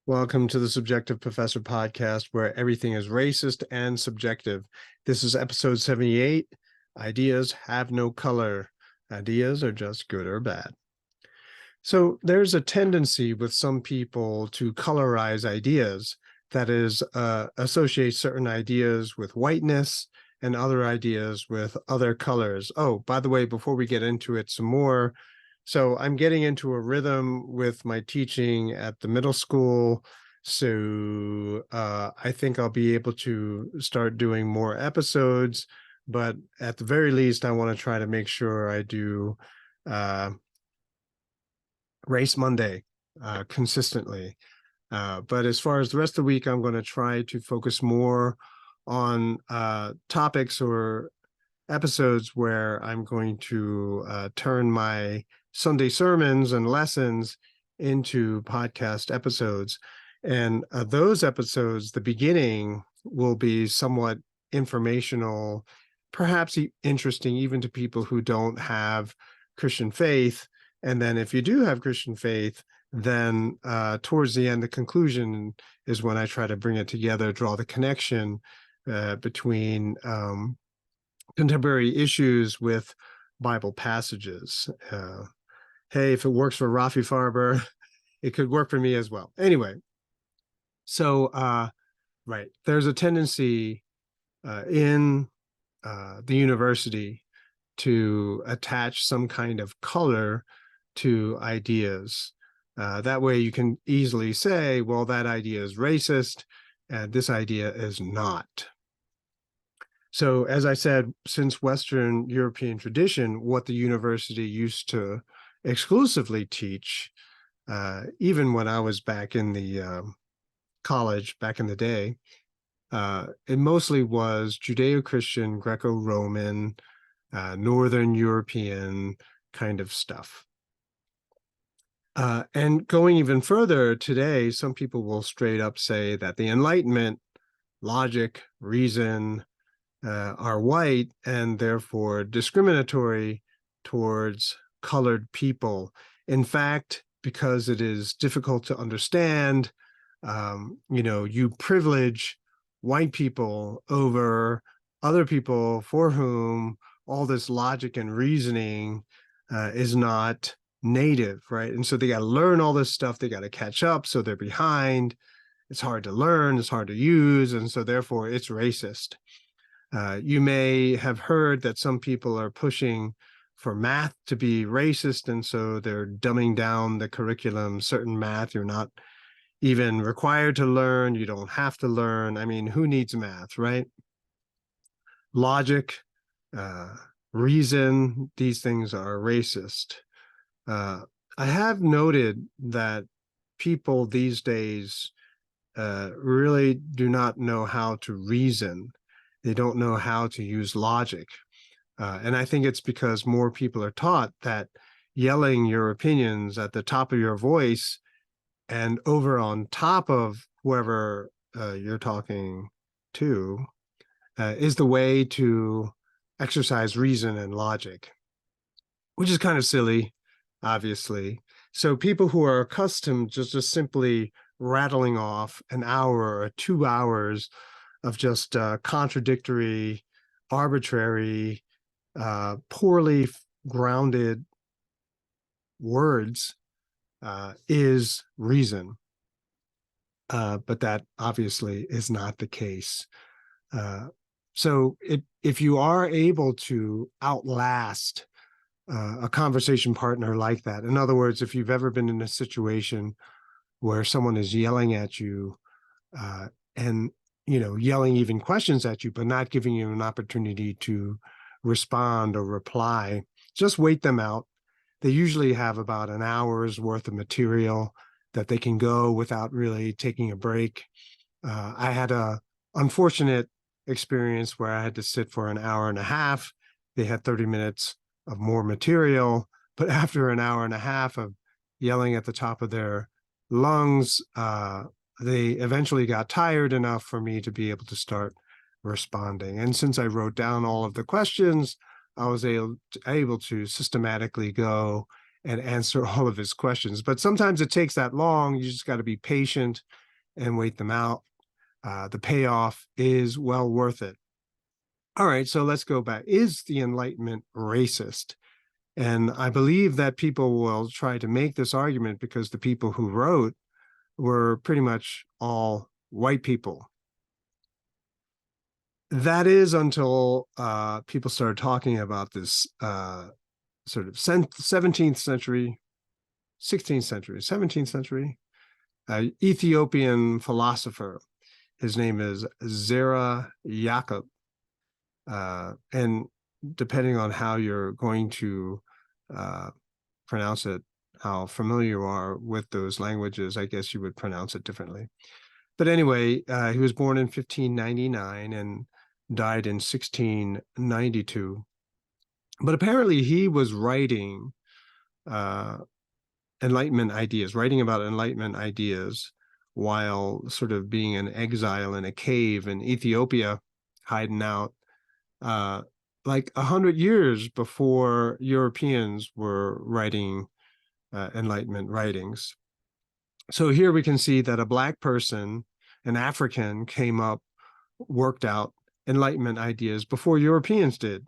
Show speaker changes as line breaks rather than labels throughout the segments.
Welcome to the Subjective Professor podcast, where everything is racist and subjective. This is episode 78. Ideas have no color. Ideas are just good or bad. So there's a tendency with some people to colorize ideas, that is, associate certain ideas with whiteness and other ideas with other colors. Oh, by the way, before we get into it some more, so I'm getting into a rhythm with my teaching at the middle school. So I think I'll be able to start doing more episodes, but at the very least, I want to try to make sure I do uh, Race Monday consistently. But as far as the rest of the week, I'm going to try to focus more on topics or episodes where I'm going to turn my Sunday sermons and lessons into podcast episodes. And those episodes, the beginning will be somewhat informational, perhaps interesting even to people who don't have Christian faith. And then if you do have Christian faith, then towards the end, the conclusion is when I try to bring it together, draw the connection between contemporary issues with Bible passages. Hey, if it works for Rafi Farber, it could work for me as well. Anyway, so right, there's a tendency in the university to attach some kind of color to ideas. That way you can easily say, well, that idea is racist, and this idea is not. So as I said, since Western European tradition, what the university used to exclusively teach, even when I was back in the college back in the day, it mostly was Judeo-Christian, Greco-Roman, Northern European kind of stuff. And going even further today, some people will straight up say that the Enlightenment, logic, reason, are white and therefore discriminatory towards colored people. In fact, because it is difficult to understand, you privilege white people over other people for whom all this logic and reasoning is not native, right? And so they got to learn all this stuff. They got to catch up. So they're behind. It's hard to learn. It's hard to use. And so therefore it's racist. You may have heard that some people are pushing for math to be racist, and so they're dumbing down the curriculum. Certain math you're not even required to learn. You don't have to learn. I mean, who needs math, right? Logic, reason, these things are racist. I have noted that people these days really do not know how to reason. They don't know how to use logic. And I think it's because more people are taught that yelling your opinions at the top of your voice and over on top of whoever you're talking to is the way to exercise reason and logic, which is kind of silly, obviously. So people who are accustomed just simply rattling off an hour or 2 hours of just contradictory, arbitrary, poorly grounded words is reason. But that obviously is not the case. So if you are able to outlast a conversation partner like that, in other words, if you've ever been in a situation where someone is yelling at you and yelling even questions at you, but not giving you an opportunity to respond or reply, just wait them out. They usually have about an hour's worth of material that they can go without really taking a break. I had a unfortunate experience where I had to sit for an hour and a half. They had 30 minutes of more material, but after an hour and a half of yelling at the top of their lungs, they eventually got tired enough for me to be able to start responding. And since I wrote down all of the questions, I was able to systematically go and answer all of his questions. But sometimes it takes that long. You just got to be patient and wait them out. The payoff is well worth it. All right, so let's go back. Is the Enlightenment racist? And I believe that people will try to make this argument because the people who wrote were pretty much all white people. That is until people started talking about this sort of 17th century, 16th century, 17th century Ethiopian philosopher. His name is Zera Yacob. And depending on how you're going to pronounce it, how familiar you are with those languages, I guess you would pronounce it differently. But anyway, he was born in 1599 and died in 1692. But apparently he was writing Enlightenment ideas, writing about Enlightenment ideas while sort of being in exile in a cave in Ethiopia, hiding out, like 100 years before Europeans were writing Enlightenment writings. So here we can see that a Black person, an African, came up, worked out Enlightenment ideas before Europeans did.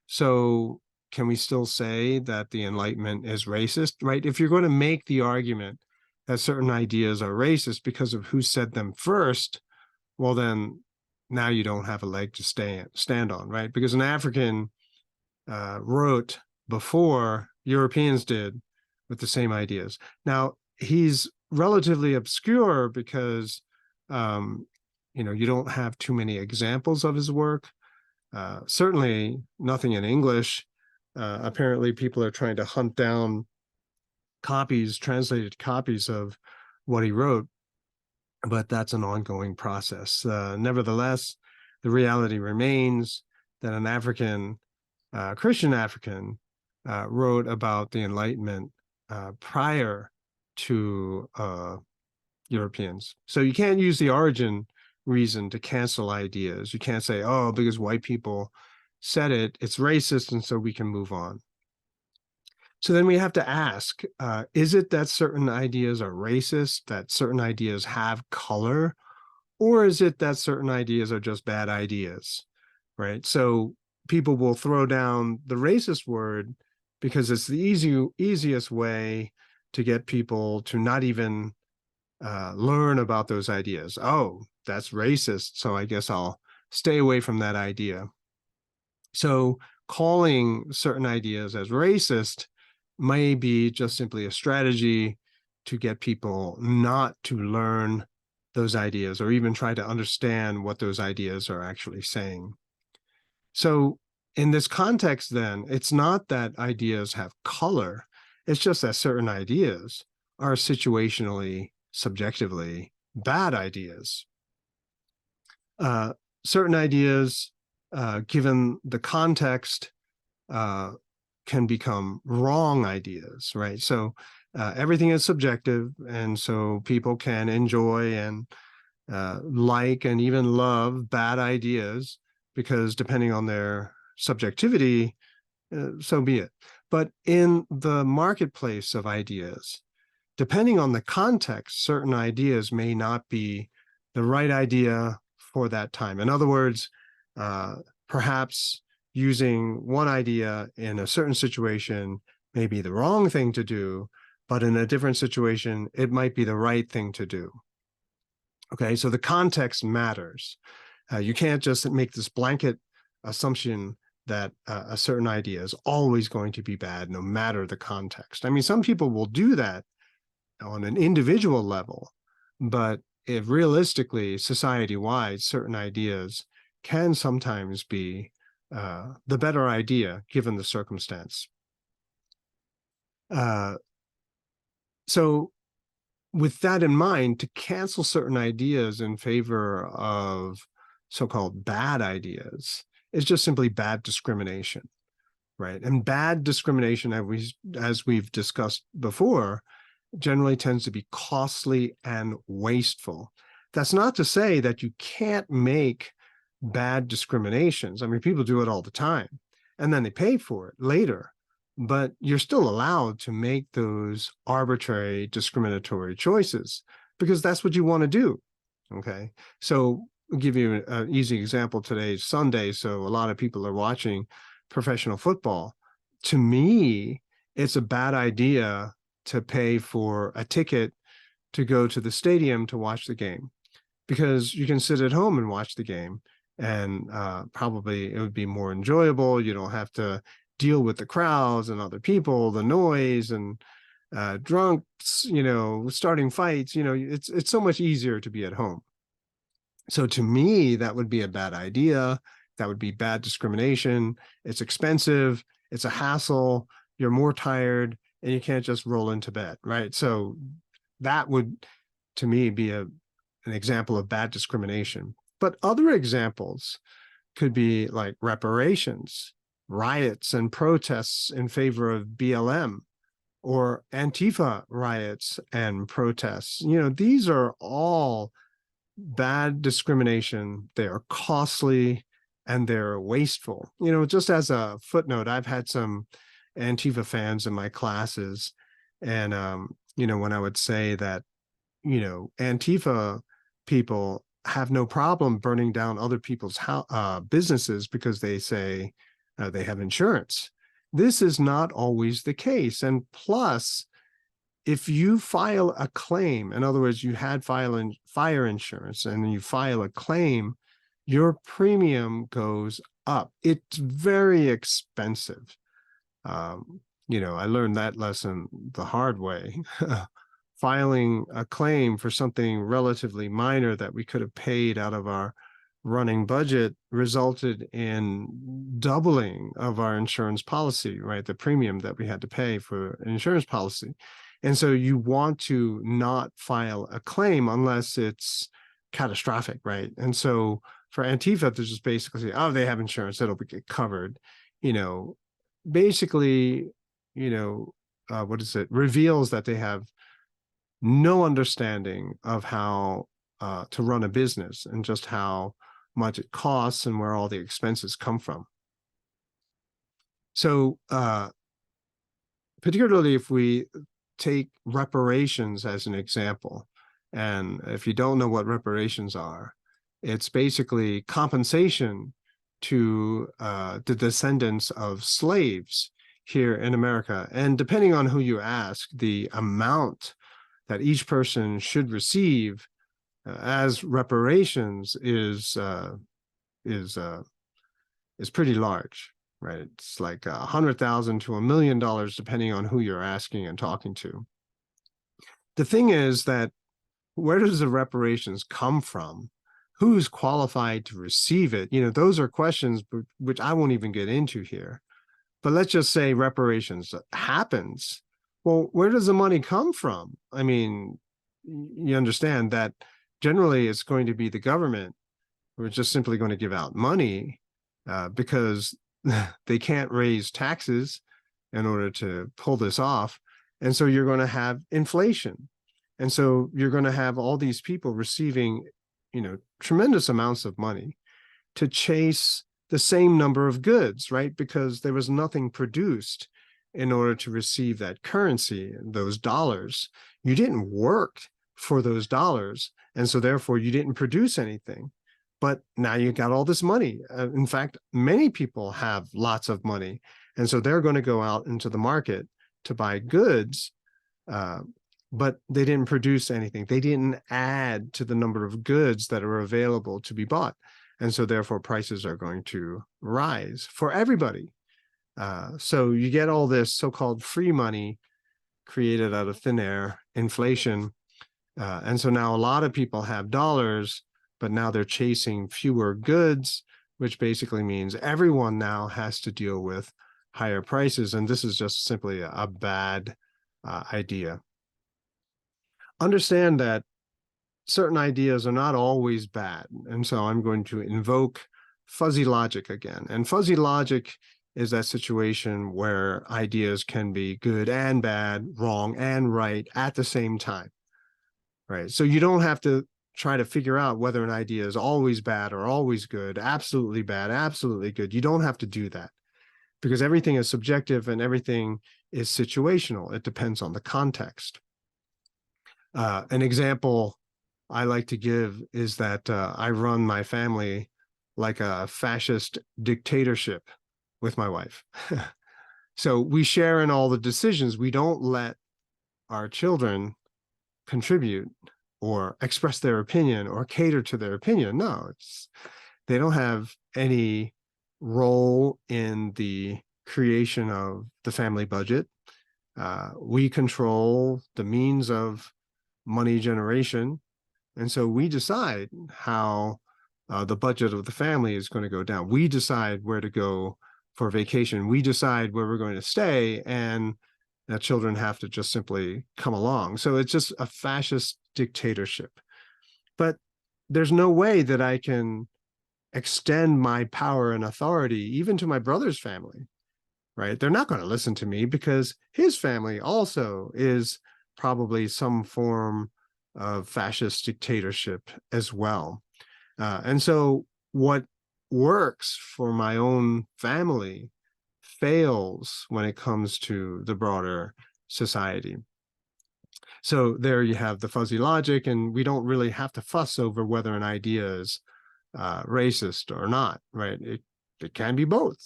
So can we still say that the Enlightenment is racist, right? If you're going to make the argument that certain ideas are racist because of who said them first, well, then now you don't have a leg to stand on, right? Because an African wrote before Europeans did with the same ideas. Now, he's relatively obscure because, you don't have too many examples of his work. Certainly nothing in English. Apparently people are trying to hunt down copies, translated copies of what he wrote, but that's an ongoing process. Nevertheless, the reality remains that an African, Christian African, wrote about the Enlightenment prior to Europeans. So you can't use the origin reason to cancel ideas. You can't say, oh, because white people said it, it's racist, and so we can move on. So then we have to ask, is it that certain ideas are racist, that certain ideas have color, or is it that certain ideas are just bad ideas, right? So people will throw down the racist word because it's the easiest way to get people to not even learn about those ideas. Oh, that's racist, so I guess I'll stay away from that idea. So calling certain ideas as racist may be just simply a strategy to get people not to learn those ideas or even try to understand what those ideas are actually saying. So in this context, then, it's not that ideas have color. It's just that certain ideas are situationally, subjectively bad ideas. Certain ideas, given the context, can become wrong ideas, right? So everything is subjective, and so people can enjoy and like and even love bad ideas because depending on their subjectivity, so be it. But in the marketplace of ideas, depending on the context, certain ideas may not be the right idea for that time. In other words, perhaps using one idea in a certain situation may be the wrong thing to do, but in a different situation, it might be the right thing to do. Okay, so the context matters. You can't just make this blanket assumption that a certain idea is always going to be bad, no matter the context. I mean, some people will do that on an individual level, but if realistically, society-wide, certain ideas can sometimes be the better idea given the circumstance. So with that in mind, to cancel certain ideas in favor of so-called bad ideas is just simply bad discrimination, right? And bad discrimination, as we've discussed before, generally tends to be costly and wasteful. That's not to say that you can't make bad discriminations. I mean, people do it all the time, and then they pay for it later. but you're still allowed to make those arbitrary discriminatory choices because that's what you want to do. Okay. So I'll give you an easy example. Today's Sunday, so a lot of people are watching professional football. To me, it's a bad idea to pay for a ticket to go to the stadium to watch the game because you can sit at home and watch the game, and probably it would be more enjoyable. You don't have to deal with the crowds and other people, the noise, and drunks, starting fights. It's so much easier to be at home. So to me, that would be a bad idea. That would be bad discrimination. It's expensive. It's a hassle. You're more tired, and you can't just roll into bed, right? So that would, to me, be an example of bad discrimination. But other examples could be like reparations, riots and protests in favor of BLM, or Antifa riots and protests. These are all bad discrimination. They are costly and they're wasteful. Just as a footnote, I've had some Antifa fans in my classes. And, when I would say that, Antifa people have no problem burning down other people's businesses because they say they have insurance. This is not always the case. And plus, if you file a claim, in other words, you had fire insurance and you file a claim, your premium goes up. It's very expensive. I learned that lesson the hard way. Filing a claim for something relatively minor that we could have paid out of our running budget resulted in doubling of our insurance policy, right? The premium that we had to pay for an insurance policy. And so you want to not file a claim unless it's catastrophic, right? And so for Antifa, to just basically say, oh, they have insurance, it'll get covered, basically, reveals that they have no understanding of how to run a business and just how much it costs and where all the expenses come from. So particularly if we take reparations as an example, and if you don't know what reparations are, it's basically compensation to the descendants of slaves here in America. And depending on who you ask, the amount that each person should receive as reparations is pretty large, right? It's like $100,000 to $1 million, depending on who you're asking and talking to. The thing is that where does the reparations come from? Who's qualified to receive it? Those are questions which I won't even get into here. But let's just say reparations happens. Well, where does the money come from? I mean, you understand that generally it's going to be the government who are just simply going to give out money because they can't raise taxes in order to pull this off. And so you're going to have inflation. And so you're going to have all these people receiving, tremendous amounts of money to chase the same number of goods, right? Because there was nothing produced in order to receive that currency, those dollars. You didn't work for those dollars. And so therefore you didn't produce anything. But now you got all this money. In fact, many people have lots of money. And so they're going to go out into the market to buy goods, but they didn't produce anything. They didn't add to the number of goods that are available to be bought. And so therefore prices are going to rise for everybody. So you get all this so-called free money created out of thin air, inflation. And so now a lot of people have dollars, but now they're chasing fewer goods, which basically means everyone now has to deal with higher prices. And this is just simply a bad idea. Understand that certain ideas are not always bad. And so I'm going to invoke fuzzy logic again. And fuzzy logic is that situation where ideas can be good and bad, wrong and right at the same time, right? So you don't have to try to figure out whether an idea is always bad or always good, absolutely bad, absolutely good. You don't have to do that. because everything is subjective and everything is situational. It depends on the context. An example I like to give is that I run my family like a fascist dictatorship with my wife. So we share in all the decisions. We don't let our children contribute or express their opinion or cater to their opinion. No, they don't have any role in the creation of the family budget. We control the means of money generation. And so we decide how the budget of the family is going to go down. We decide where to go for vacation. We decide where we're going to stay, and children have to just simply come along. So it's just a fascist dictatorship. But there's no way that I can extend my power and authority even to my brother's family, right? They're not going to listen to me because his family also is probably some form of fascist dictatorship as well. And so what works for my own family fails when it comes to the broader society. So there you have the fuzzy logic, and we don't really have to fuss over whether an idea is racist or not, right? It can be both.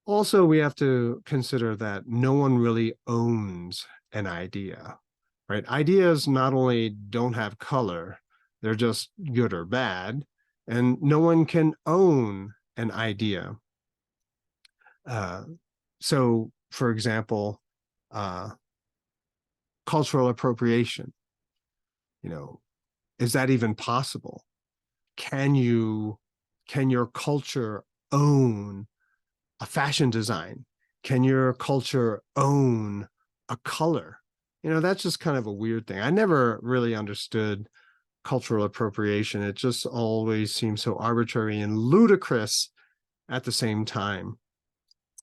Also, we have to consider that no one really owns an idea, right? Ideas not only don't have color, they're just good or bad, and no one can own an idea. So, for example, cultural appropriation, is that even possible? Can your culture own a fashion design? Can your culture own a color? That's just kind of a weird thing. I never really understood cultural appropriation. It just always seems so arbitrary and ludicrous at the same time,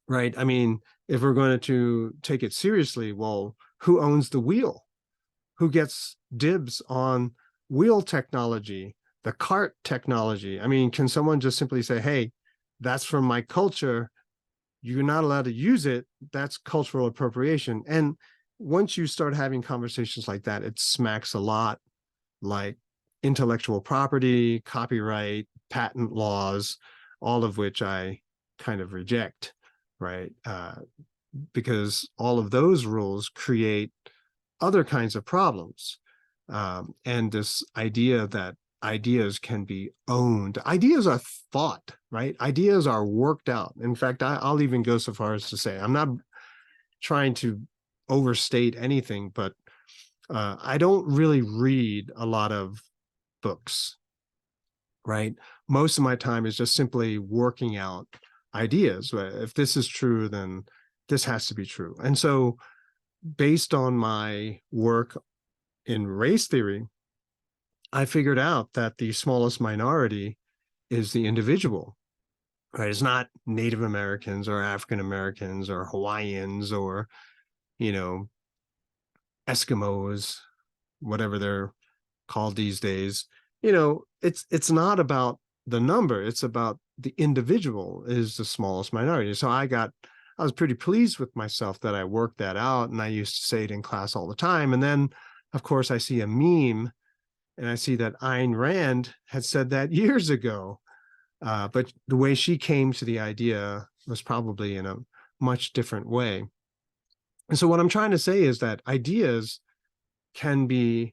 right? I mean, if we're going to take it seriously, well, who owns the wheel? Who gets dibs on wheel technology, the cart technology? I mean, can someone just simply say, hey, that's from my culture, you're not allowed to use it? That's cultural appropriation. And once you start having conversations like that, it smacks a lot like intellectual property, copyright, patent laws, all of which I kind of reject, right? Because all of those rules create other kinds of problems. And this idea that ideas can be owned. Ideas are thought, right? Ideas are worked out. In fact, I'll even go so far as to say, I'm not trying to overstate anything, but I don't really read a lot of books, right? Most of my time is just simply working out ideas. If this is true, then this has to be true. And so based on my work in race theory, I figured out that the smallest minority is the individual, right? It's not Native Americans or African Americans or Hawaiians or, Eskimos, whatever they're called these days. It's not about the number. It's about the individual is the smallest minority. So I was pretty pleased with myself that I worked that out. And I used to say it in class all the time. And then, of course, I see a meme and I see that Ayn Rand had said that years ago. But the way she came to the idea was probably in a much different way. And so what I'm trying to say is that ideas can be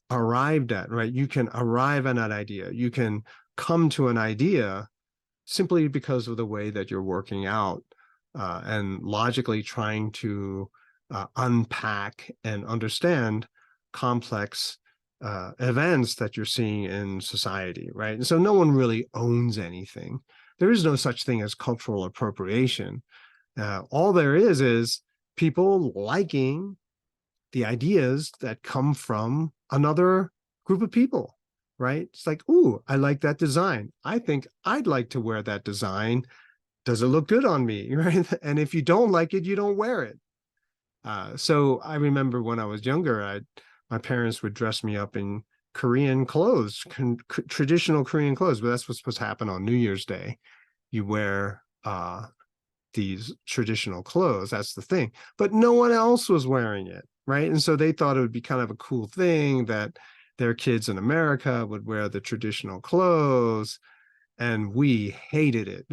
arrived at, right? You can arrive at an idea. You can come to an idea simply because of the way that you're working out and logically trying to unpack and understand complex events that you're seeing in society, right? And so no one really owns anything. There is no such thing as cultural appropriation. All there is people liking the ideas that come from another group of people, right? It's like, ooh, I like that design. I think I'd like to wear that design. Does it look good on me, right? And if you don't like it, you don't wear it. So I remember when I was younger, my parents would dress me up in Korean clothes, traditional Korean clothes, but that's what's supposed to happen on New Year's Day. You wear these traditional clothes. That's the thing. But no one else was wearing it, right? And so they thought it would be kind of a cool thing that their kids in America would wear the traditional clothes, and we hated it.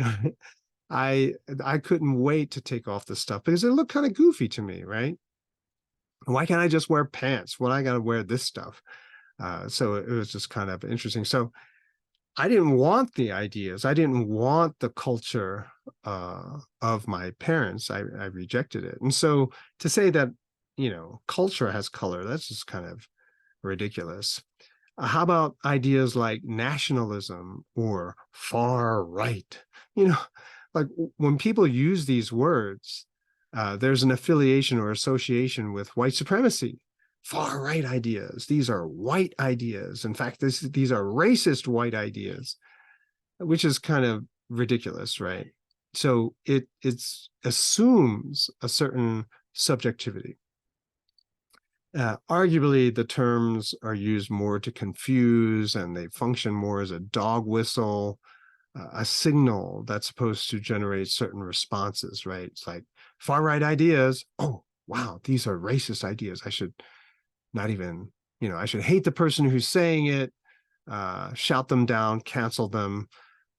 I couldn't wait to take off the stuff because it looked kind of goofy to me, right? Why can't I just wear pants? When I got to wear this stuff? So it was just kind of interesting. So I didn't want the ideas. I didn't want the culture of my parents. I rejected it. And so to say that, culture has color, that's just kind of ridiculous. How about ideas like nationalism or far right? Like when people use these words, there's an affiliation or association with white supremacy. Far right ideas. These are white ideas. In fact, these are racist white ideas, which is kind of ridiculous, right? So it assumes a certain subjectivity. Arguably, the terms are used more to confuse, and they function more as a dog whistle, a signal that's supposed to generate certain responses, right? It's like far right ideas. Oh, wow, these are racist ideas. I should not even, I should hate the person who's saying it, shout them down, cancel them,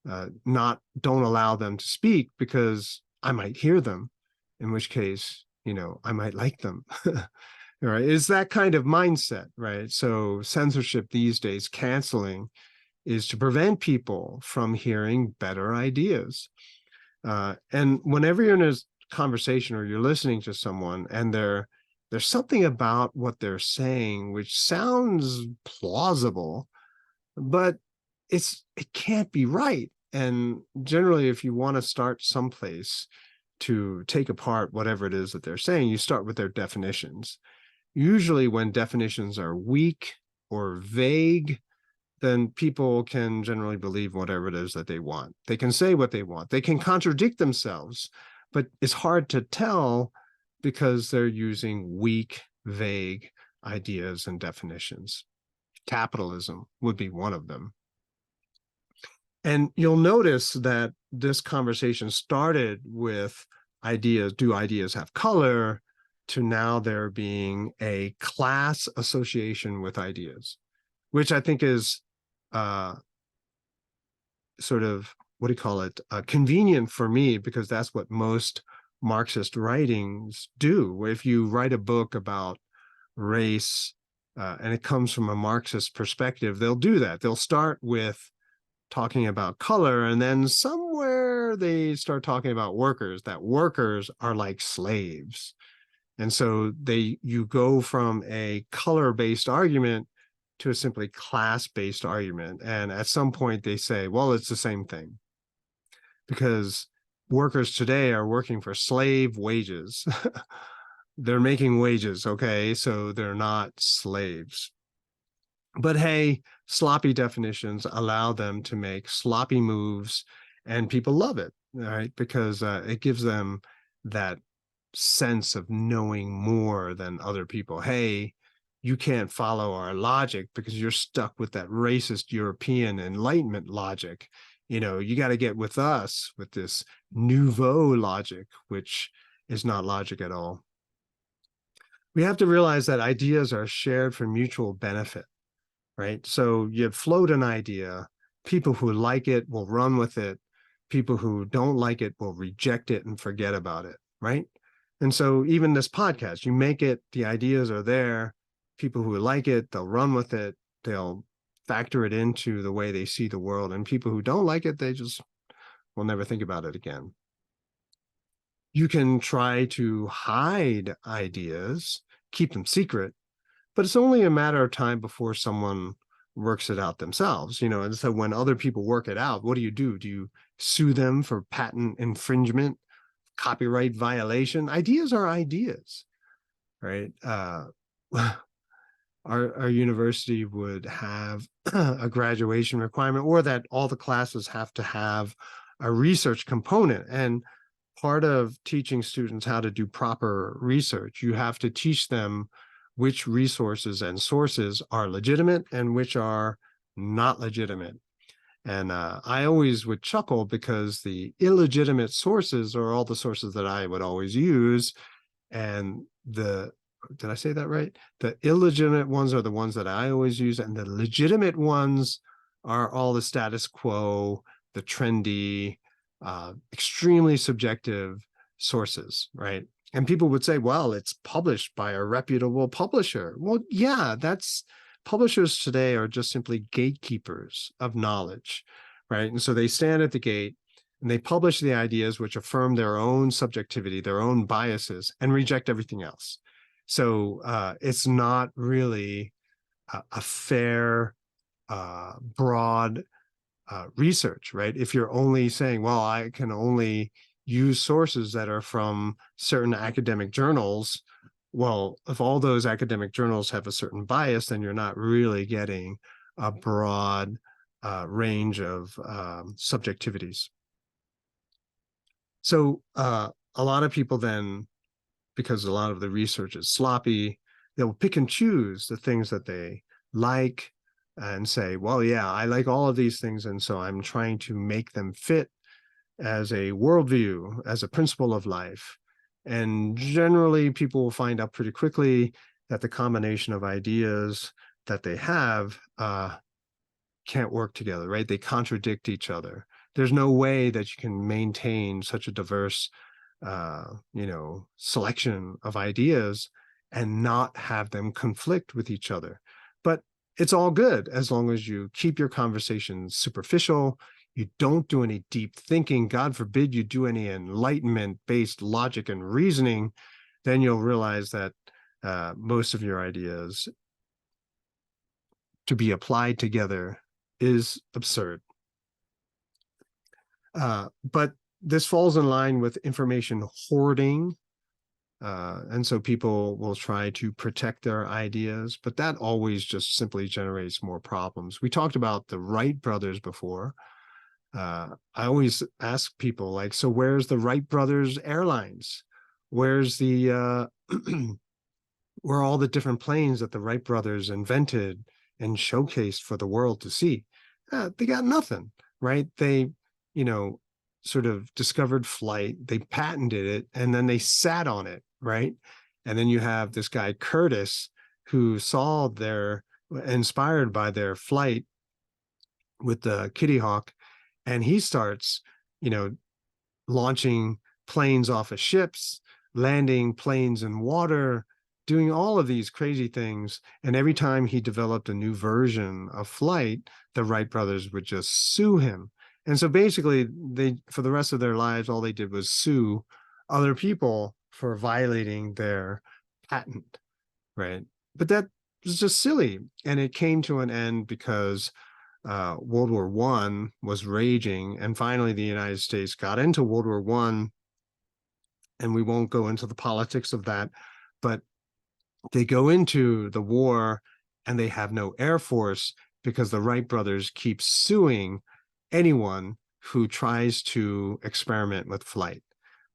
don't allow them to speak because I might hear them, in which case, I might like them. Right? It's that kind of mindset, right? So censorship these days, canceling, is to prevent people from hearing better ideas. And whenever you're in a conversation or you're listening to someone and there's something about what they're saying which sounds plausible, but it can't be right. And generally, if you want to start someplace to take apart whatever it is that they're saying, you start with their definitions. Usually when definitions are weak or vague, then people can generally believe whatever it is that they want. They can say what they want. They can contradict themselves, but it's hard to tell because they're using weak, vague ideas and definitions. Capitalism would be one of them. And you'll notice that this conversation started with ideas, do ideas have color, to now there being a class association with ideas, which I think is sort of, what do you call it, convenient for me, because that's what most Marxist writings do. If you write a book about race and it comes from a Marxist perspective, they'll do that. They'll start with talking about color, and then somewhere they start talking about workers, that workers are like slaves. And so you go from a color-based argument to a simply class-based argument. And at some point they say, well, it's the same thing, because workers today are working for slave wages. They're making wages, okay? So they're not slaves. But hey, sloppy definitions allow them to make sloppy moves, and people love it, right? Because it gives them that sense of knowing more than other people. Hey, you can't follow our logic because you're stuck with that racist European Enlightenment logic. You got to get with us with this nouveau logic, which is not logic at all. We have to realize that ideas are shared for mutual benefit, right? So you float an idea, people who like it will run with it, people who don't like it will reject it and forget about it, right? And so even this podcast, you make it, the ideas are there, people who like it, they'll run with it, they'll factor it into the way they see the world, and people who don't like it, they just will never think about it again. You can try to hide ideas, keep them secret, but it's only a matter of time before someone works it out themselves, and so when other people work it out, what do? Do you sue them for patent infringement, copyright violation? Ideas are ideas, right? Our university would have a graduation requirement, or that all the classes have to have a research component. And part of teaching students how to do proper research, you have to teach them which resources and sources are legitimate and which are not legitimate. And I always would chuckle because the illegitimate sources are all the sources that I would always use. And did I say that right? The illegitimate ones are the ones that I always use. And the legitimate ones are all the status quo, the trendy, extremely subjective sources, right? And people would say, well, it's published by a reputable publisher. Well, yeah, publishers today are just simply gatekeepers of knowledge, right? And so they stand at the gate and they publish the ideas which affirm their own subjectivity, their own biases, and reject everything else. So it's not really a fair, broad research, right? If you're only saying, well, I can only use sources that are from certain academic journals, well, if all those academic journals have a certain bias, then you're not really getting a broad range of subjectivities. So a lot of people then, because a lot of the research is sloppy, they'll pick and choose the things that they like and say, well, yeah, I like all of these things. And so I'm trying to make them fit as a worldview, as a principle of life. And generally, people will find out pretty quickly that the combination of ideas that they have can't work together, right? They contradict each other. There's no way that you can maintain such a diverse, selection of ideas and not have them conflict with each other. But it's all good as long as you keep your conversations superficial. You don't do any deep thinking. God forbid you do any enlightenment-based logic and reasoning. Then you'll realize that most of your ideas to be applied together is absurd. But this falls in line with information hoarding. And so people will try to protect their ideas, but that always just simply generates more problems. We talked about the Wright brothers before. I always ask people, like, so where's the Wright brothers airlines? Where's the where are all the different planes that the Wright brothers invented and showcased for the world to see? They got nothing, right? They, sort of discovered flight, they patented it, and then they sat on it, right? And then you have this guy, Curtis, who saw inspired by their flight with the Kitty Hawk, and he starts, launching planes off of ships, landing planes in water, doing all of these crazy things. And every time he developed a new version of flight, the Wright brothers would just sue him. And so basically, for the rest of their lives, all they did was sue other people for violating their patent, right? But that was just silly. And it came to an end because World War I was raging, and finally the United States got into World War I, and we won't go into the politics of that, but they go into the war and they have no Air Force because the Wright brothers keep suing anyone who tries to experiment with flight.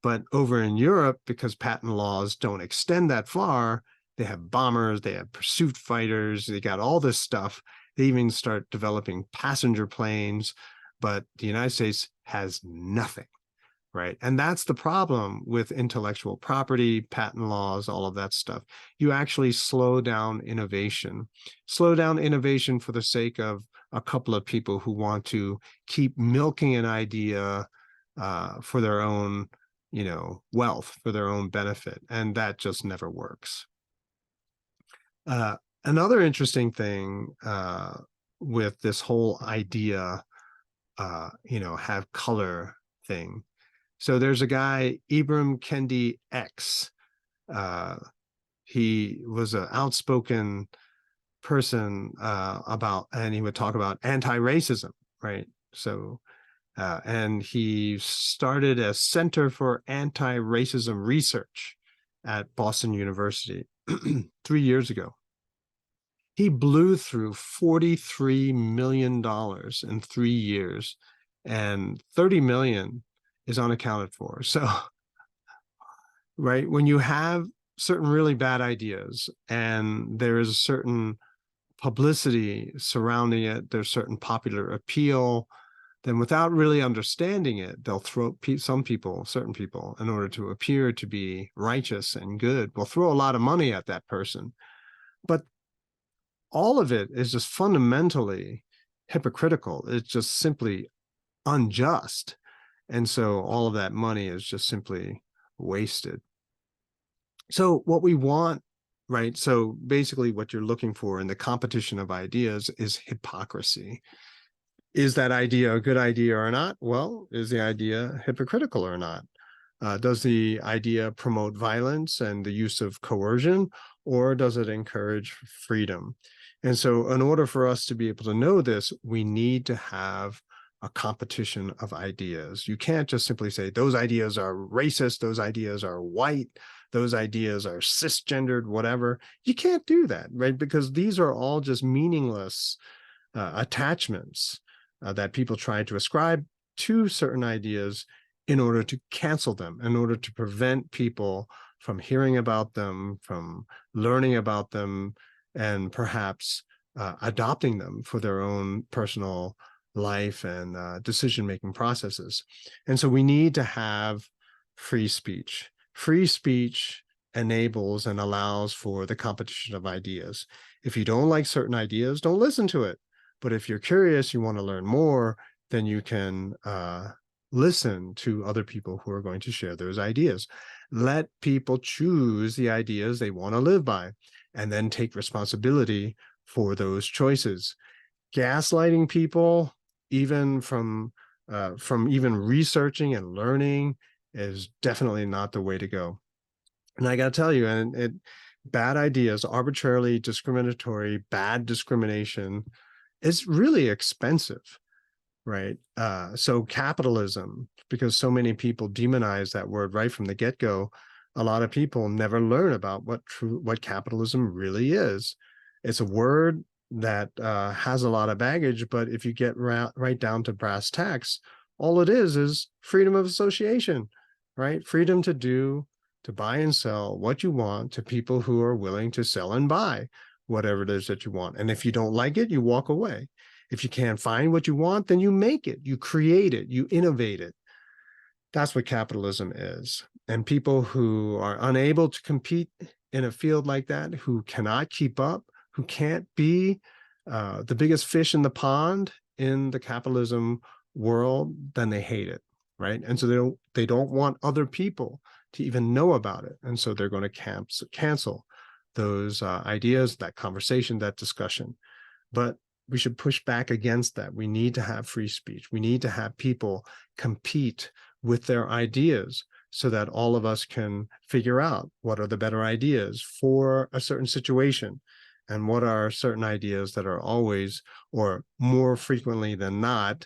But over in Europe, because patent laws don't extend that far, they have bombers, they have pursuit fighters, they got all this stuff. They even start developing passenger planes, but the United States has nothing, right? And that's the problem with intellectual property, patent laws, all of that stuff. You actually slow down innovation for the sake of a couple of people who want to keep milking an idea for their own, wealth, for their own benefit. And that just never works. Another interesting thing with this whole idea, have color thing. So there's a guy, Ibram Kendi X. He was an outspoken person and he would talk about anti-racism, right? So, and he started a Center for Anti-Racism Research at Boston University 3 years ago. He blew through $43 million in 3 years, and 30 million is unaccounted for. So, right, when you have certain really bad ideas and there is a certain publicity surrounding it, there's certain popular appeal, then without really understanding it, they'll throw certain people, in order to appear to be righteous and good, will throw a lot of money at that person. But all of it is just fundamentally hypocritical. It's just simply unjust. And so all of that money is just simply wasted. So what we want, right? So basically what you're looking for in the competition of ideas is hypocrisy. Is that idea a good idea or not? Well, is the idea hypocritical or not? Does the idea promote violence and the use of coercion, or does it encourage freedom? And so in order for us to be able to know this, we need to have a competition of ideas. You can't just simply say, those ideas are racist, those ideas are white, those ideas are cisgendered, whatever. You can't do that, right? Because these are all just meaningless attachments that people try to ascribe to certain ideas in order to cancel them, in order to prevent people from hearing about them, from learning about them, and perhaps adopting them for their own personal life and decision-making processes. And so we need to have free speech. Free speech enables and allows for the competition of ideas. If you don't like certain ideas, don't listen to it. But if you're curious, you want to learn more, then you can listen to other people who are going to share those ideas. Let people choose the ideas they want to live by, and then take responsibility for those choices. Gaslighting people, even from even researching and learning, is definitely not the way to go. And I got to tell you, bad ideas, arbitrarily discriminatory, bad discrimination, is really expensive, right? So capitalism, because so many people demonize that word right from the get-go, a lot of people never learn about what capitalism really is. It's a word that has a lot of baggage, but if you get right down to brass tacks, all it is freedom of association, right? Freedom to buy and sell what you want to people who are willing to sell and buy whatever it is that you want. And if you don't like it, you walk away. If you can't find what you want, then you make it, you create it, you innovate it. That's what capitalism is. And people who are unable to compete in a field like that, who cannot keep up, who can't be the biggest fish in the pond in the capitalism world, then they hate it, right? And so they don't want other people to even know about it. And so they're going to cancel those ideas, that conversation, that discussion. But we should push back against that. We need to have free speech. We need to have people compete with their ideas so that all of us can figure out what are the better ideas for a certain situation, and what are certain ideas that are always, or more frequently than not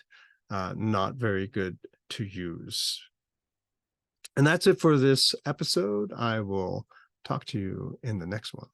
very good to use. And that's it for this episode. I will talk to you in the next one.